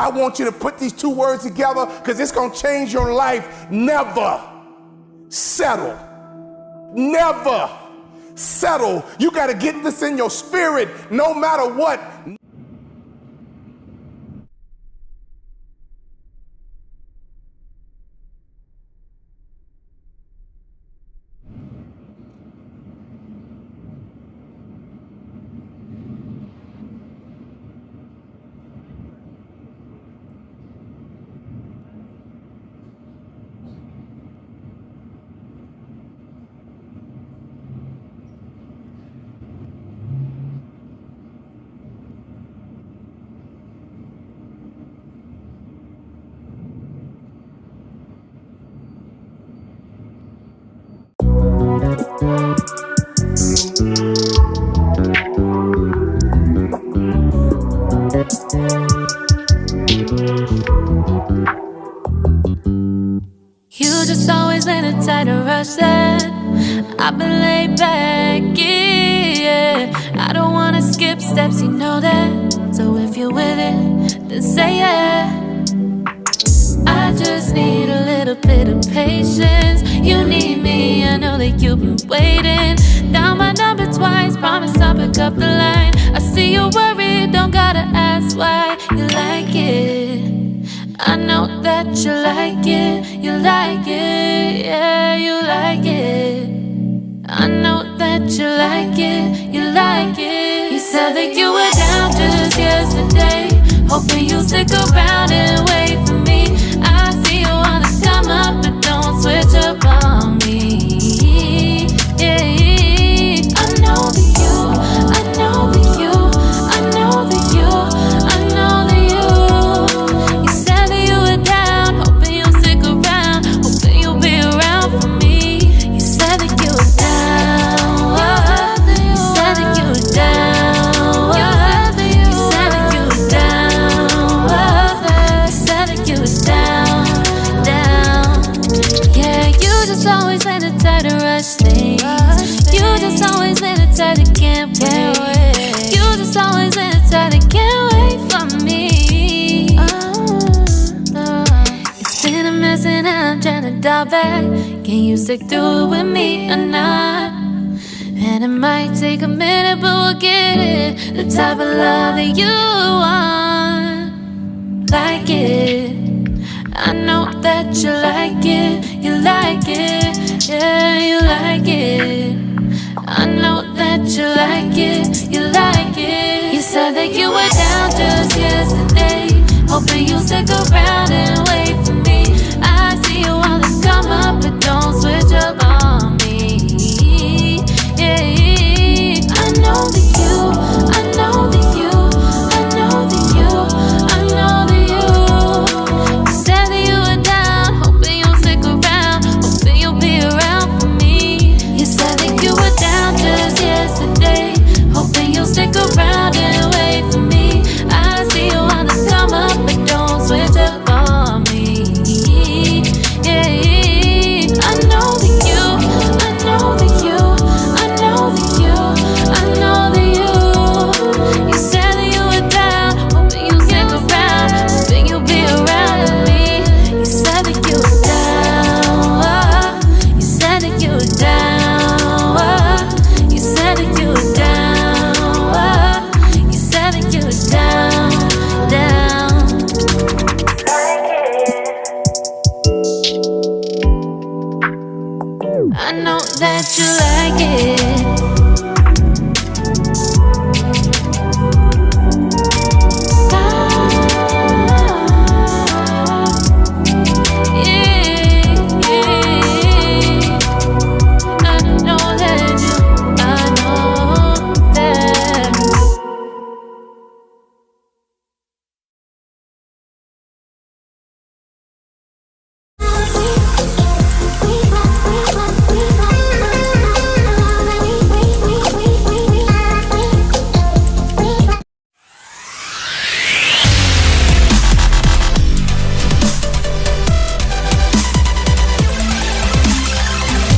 I want you to put these two words together because it's going to change your life. Never settle. Never settle. You got to get this in your spirit no matter what. You just always been a tight to rush that. I've been laid back, yeah. I don't wanna skip steps, you know that. So if you're with it, then say yeah. I just need a little bit of patience. You need me, I know that you've been waiting. Down my number twice, promise I'll pick up the line. I see you worried, don't gotta ask why. You like it, I know that you like it. You like it, yeah, you like it. I know that you like it, you like it. You said that you were down just yesterday, hoping you'll stick around and wait for me. I see you wanna come up, but don't switch up on me. Yeah, I know that you, I know that you, I know that you, I know that you. You said that you were down, hoping you'll stick around, hoping you'll be around for me. You said that you were down, you said that you were down, you said that you were down, you said that you were down, down. Yeah, you just always been the type to rush things. You just always been the type that can't wait. You just always been the type that can't wait for me. It's been a mess and I'm trying to dial back. Can you stick through it with me or not? And it might take a minute, but we'll get it. The type of love that you want. Like it, I know that you like it. You like it, yeah, you like it. I know that you like it, you like it. You said that you were down just yesterday, hoping you'll stick around and wait for me. I see you wanna come up, but don't switch up on me. Yeah, I know that you, I know that you, I know that you, I know that you. You said that you were down, hoping you'll stick around, hoping you'll be around for me. You said that you were down just yesterday, hoping you'll stick around and wait for me. I see you wanna come up, but don't switch up on me. Yeah, I know that you, I know that you, I know that you, I know that you. You said that you were down, hoping you'll stick around, hoping you'll be around with me. You said that you were down, you said that you were down, you said that you were down, you said that you were down, down. I know that you like it.